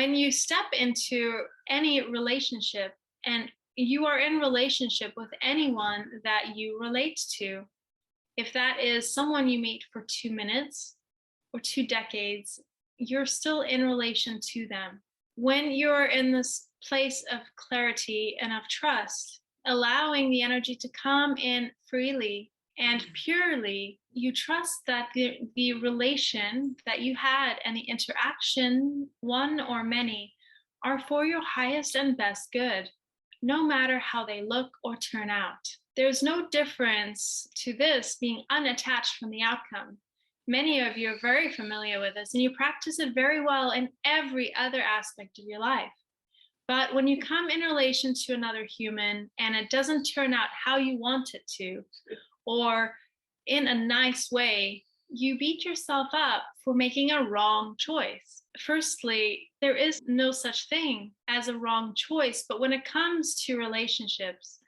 When you step into any relationship and you are in relationship with anyone that you relate to, if that is someone you meet for 2 minutes or 2 decades, you're still in relation to them. When you're in this place of clarity and of trust, allowing the energy to come in freely and purely, you trust that the relation that you had and the interaction, one or many, are for your highest and best good, no matter how they look or turn out. There's no difference to this being unattached from the outcome. Many of you are very familiar with this, and you practice it very well in every other aspect of your life. But when you come in relation to another human and it doesn't turn out how you want it to, or in a nice way, you beat yourself up for making a wrong choice. Firstly, there is no such thing as a wrong choice, but when it comes to relationships,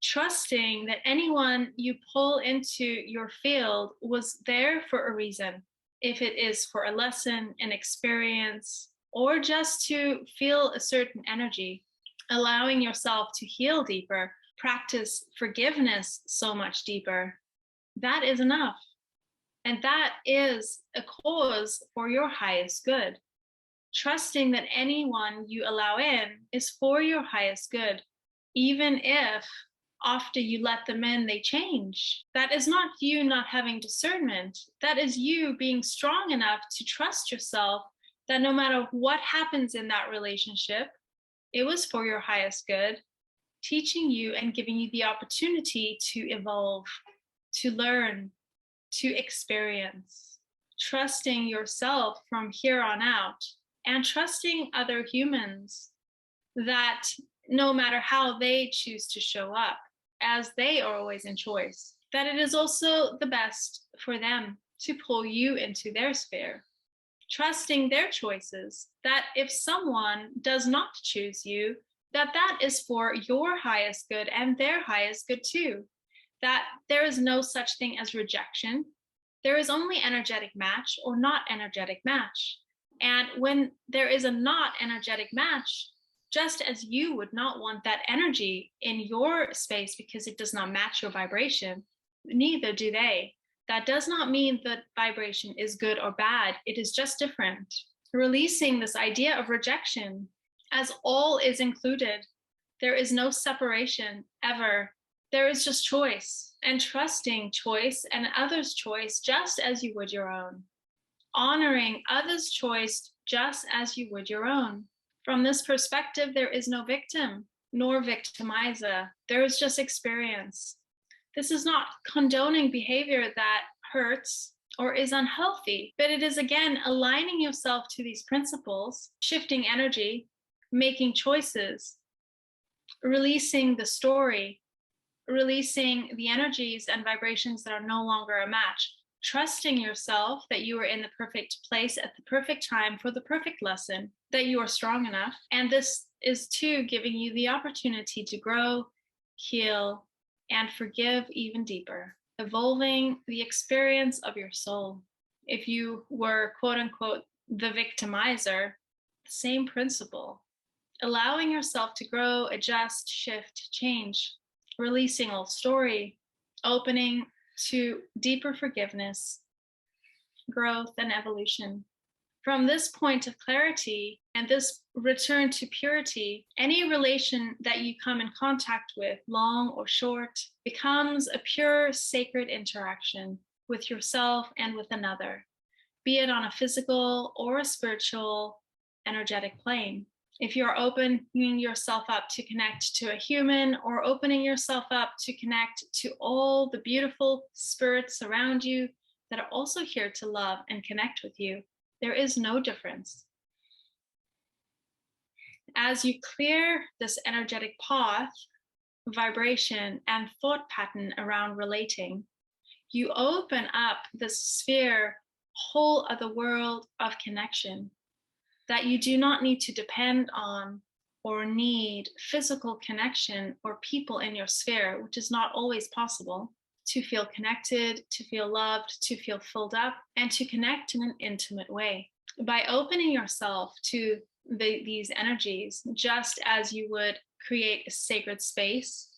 trusting that anyone you pull into your field was there for a reason, if it is for a lesson, an experience, or just to feel a certain energy, allowing yourself to heal deeper, practice forgiveness so much deeper, that is enough. And that is a cause for your highest good. Trusting that anyone you allow in is for your highest good, even if after you let them in, they change. That is not you not having discernment. That is you being strong enough to trust yourself that no matter what happens in that relationship, it was for your highest good, teaching you and giving you the opportunity to evolve, to learn, to experience, trusting yourself from here on out, and trusting other humans that no matter how they choose to show up, as they are always in choice, that it is also the best for them to pull you into their sphere. Trusting their choices, that if someone does not choose you, that is for your highest good and their highest good too. That there is no such thing as rejection. There is only energetic match or not energetic match. And when there is a not energetic match, just as you would not want that energy in your space because it does not match your vibration, neither do they. That does not mean that vibration is good or bad. It is just different. Releasing this idea of rejection as all is included. There is no separation ever. There is just choice, and trusting choice and others' choice just as you would your own. Honoring others' choice just as you would your own. From this perspective, there is no victim nor victimizer. There is just experience. This is not condoning behavior that hurts or is unhealthy, but it is again aligning yourself to these principles, shifting energy, making choices, releasing the story, releasing the energies and vibrations that are no longer a match, trusting yourself that you are in the perfect place at the perfect time for the perfect lesson, that you are strong enough. And this is too giving you the opportunity to grow, heal, and forgive even deeper, evolving the experience of your soul. If you were, quote unquote, the victimizer, same principle, allowing yourself to grow, adjust, shift, change, releasing old story, opening to deeper forgiveness, growth, and evolution. From this point of clarity and this return to purity, any relation that you come in contact with, long or short, becomes a pure, sacred interaction with yourself and with another, be it on a physical or a spiritual, energetic plane. If you're opening yourself up to connect to a human or opening yourself up to connect to all the beautiful spirits around you that are also here to love and connect with you, there is no difference. As you clear this energetic path, vibration, and thought pattern around relating, you open up this sphere, whole other world of connection, that you do not need to depend on or need physical connection or people in your sphere, which is not always possible, to feel connected, to feel loved, to feel filled up, and to connect in an intimate way. By opening yourself to these energies, just as you would create a sacred space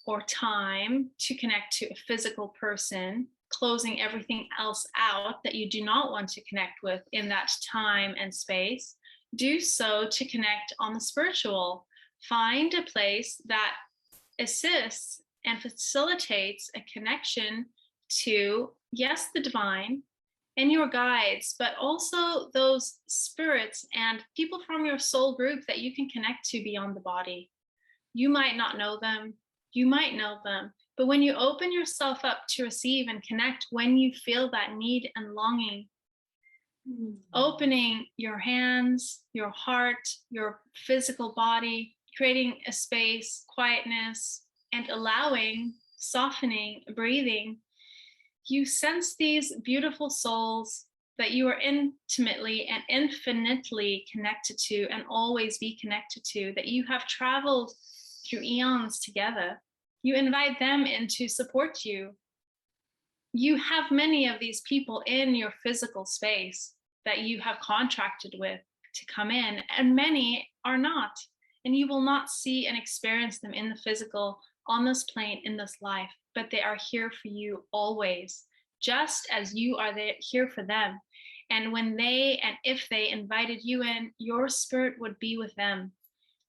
or time to connect to a physical person, closing everything else out that you do not want to connect with in that time and space. Do so to connect on the spiritual. Find a place that assists and facilitates a connection to, yes, the divine and your guides, but also those spirits and people from your soul group that you can connect to beyond the body. You might not know them, you might know them, but when you open yourself up to receive and connect, when you feel that need and longing, opening your hands, your heart, your physical body, creating a space, quietness, and allowing, softening, breathing, you sense these beautiful souls that you are intimately and infinitely connected to and always be connected to, that you have traveled through eons together. You invite them in to support you. You have many of these people in your physical space that you have contracted with to come in, and many are not. And you will not see and experience them in the physical on this plane in this life, but they are here for you always, just as you are there, here for them. And when they and if they invited you in, your spirit would be with them.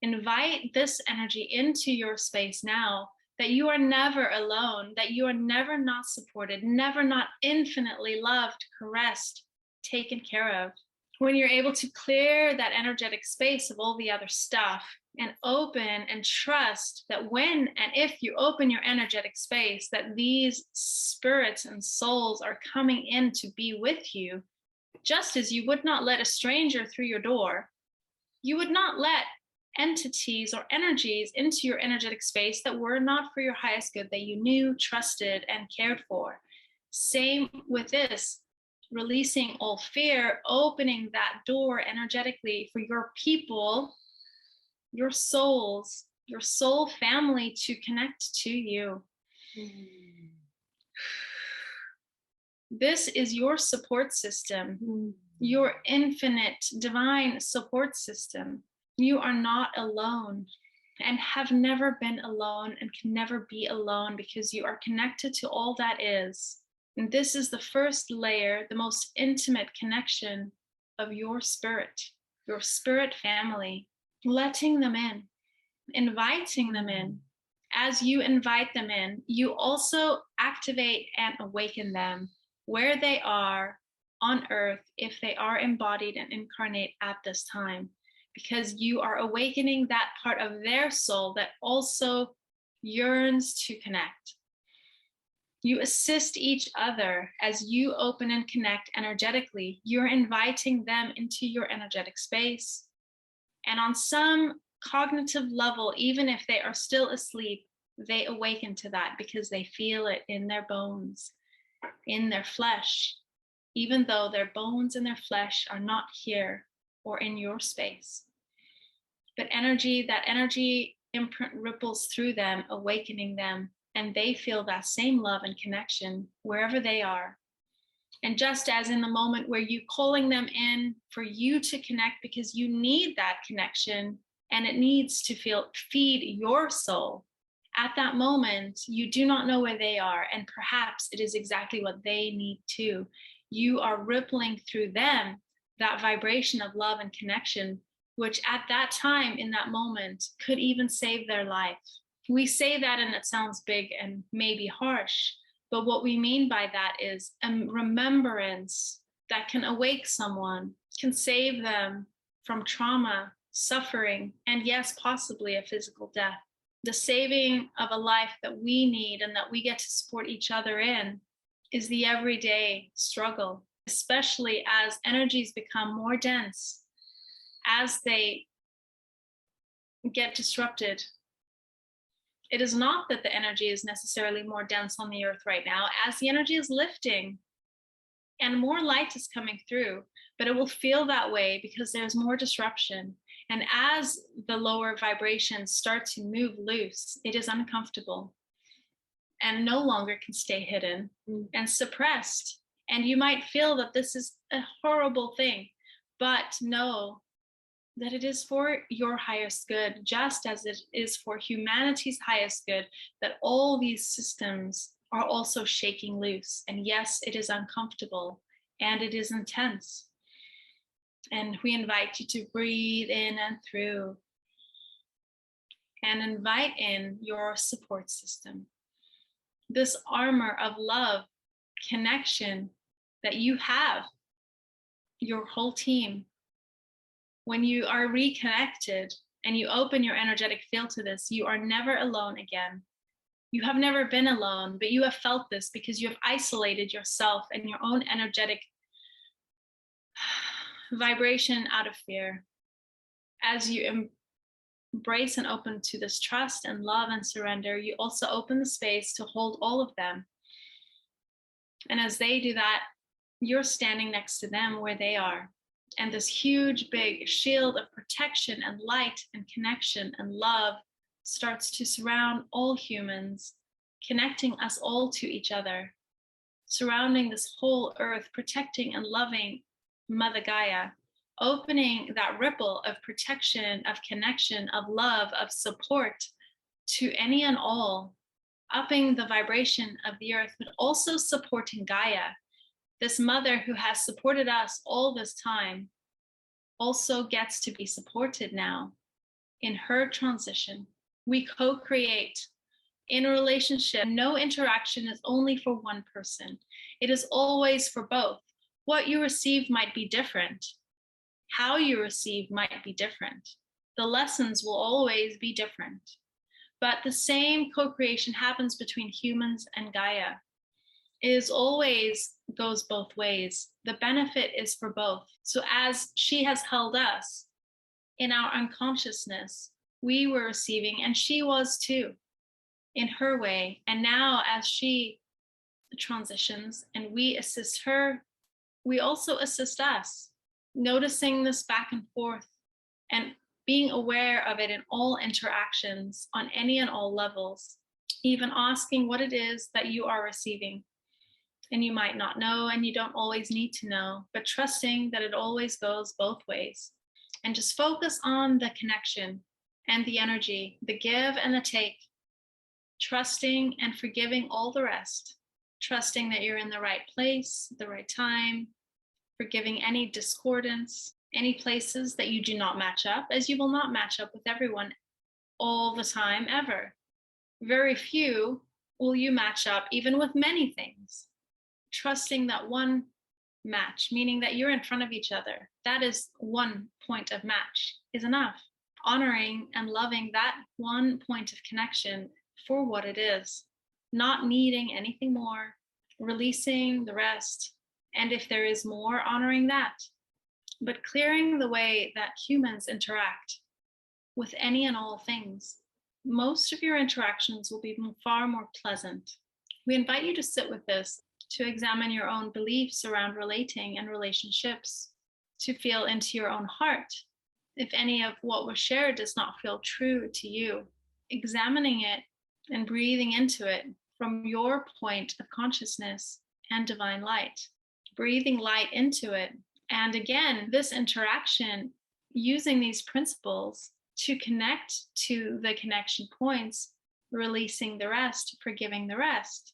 Invite this energy into your space now, that you are never alone, that you are never not supported, never not infinitely loved, caressed, taken care of. When you're able to clear that energetic space of all the other stuff and open and trust that when and if you open your energetic space, that these spirits and souls are coming in to be with you, just as you would not let a stranger through your door, you would not let entities or energies into your energetic space that were not for your highest good, that you knew, trusted, and cared for. Same with this, releasing all fear, opening that door energetically for your people, your souls, your soul family to connect to you. This is your support system, your infinite divine support system. You are not alone and have never been alone and can never be alone, because you are connected to all that is. And this is the first layer, the most intimate connection of your spirit family, letting them in, inviting them in. As you invite them in, you also activate and awaken them where they are on earth, if they are embodied and incarnate at this time, because you are awakening that part of their soul that also yearns to connect. You assist each other as you open and connect energetically. You're inviting them into your energetic space. And on some cognitive level, even if they are still asleep, they awaken to that because they feel it in their bones, in their flesh, even though their bones and their flesh are not here or in your space. But that energy imprint ripples through them, awakening them, and they feel that same love and connection wherever they are. And just as in the moment where you calling them in for you to connect because you need that connection and it needs to feed your soul, at that moment, you do not know where they are, and perhaps it is exactly what they need too. You are rippling through them that vibration of love and connection, which at that time, in that moment, could even save their life. We say that and it sounds big and maybe harsh, but what we mean by that is a remembrance that can awake someone, can save them from trauma, suffering, and yes, possibly a physical death. The saving of a life that we need and that we get to support each other in is the everyday struggle, especially as energies become more dense, as they get disrupted. It is not that the energy is necessarily more dense on the earth right now, as the energy is lifting and more light is coming through, but it will feel that way because there's more disruption. And as the lower vibrations start to move loose, it is uncomfortable and no longer can stay hidden and suppressed. And you might feel that this is a horrible thing, but know that it is for your highest good, just as it is for humanity's highest good, that all these systems are also shaking loose. And yes, it is uncomfortable and it is intense. And we invite you to breathe in and through, and invite in your support system, this armor of love, connection that you have, your whole team. When you are reconnected and you open your energetic field to this, you are never alone again. You have never been alone, but you have felt this because you have isolated yourself and your own energetic vibration out of fear. As you embrace and open to this trust and love and surrender, you also open the space to hold all of them. And as they do that, you're standing next to them where they are. And this huge, big shield of protection and light and connection and love starts to surround all humans, connecting us all to each other, surrounding this whole earth, protecting and loving Mother Gaia, opening that ripple of protection, of connection, of love, of support to any and all, upping the vibration of the earth, but also supporting Gaia, this mother who has supported us all this time, also gets to be supported now in her transition. We co-create in a relationship. No interaction is only for one person. It is always for both. What you receive might be different. How you receive might be different. The lessons will always be different. But the same co-creation happens between humans and Gaia. It is always goes both ways. The benefit is for both. So as she has held us in our unconsciousness, we were receiving, and she was too, in her way. And now as she transitions and we assist her, we also assist us, noticing this back and forth and being aware of it in all interactions on any and all levels, even asking what it is that you are receiving. And you might not know, and you don't always need to know, but trusting that it always goes both ways. And just focus on the connection and the energy, the give and the take, trusting and forgiving all the rest, trusting that you're in the right place, the right time, forgiving any discordance, any places that you do not match up, as you will not match up with everyone all the time, ever. Very few will you match up even with many things. Trusting that one match, meaning that you're in front of each other, that is one point of match, is enough. Honoring and loving that one point of connection for what it is, not needing anything more, releasing the rest. And if there is more, honoring that, but clearing the way that humans interact with any and all things. Most of your interactions will be far more pleasant. We invite you to sit with this, to examine your own beliefs around relating and relationships, to feel into your own heart. If any of what was shared does not feel true to you, examining it and breathing into it from your point of consciousness and divine light, breathing light into it. And again, this interaction, using these principles to connect to the connection points, releasing the rest, forgiving the rest,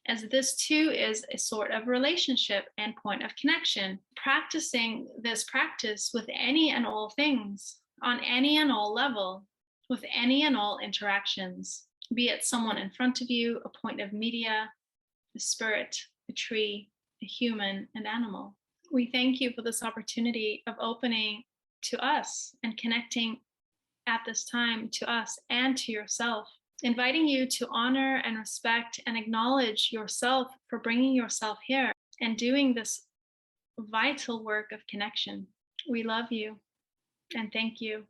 as this too is a sort of relationship and point of connection. Practicing this practice with any and all things, on any and all level, with any and all interactions, be it someone in front of you, a point of media, a spirit, a tree, a human, an animal. We thank you for this opportunity of opening to us and connecting at this time to us and to yourself, inviting you to honor and respect and acknowledge yourself for bringing yourself here and doing this vital work of connection. We love you and thank you.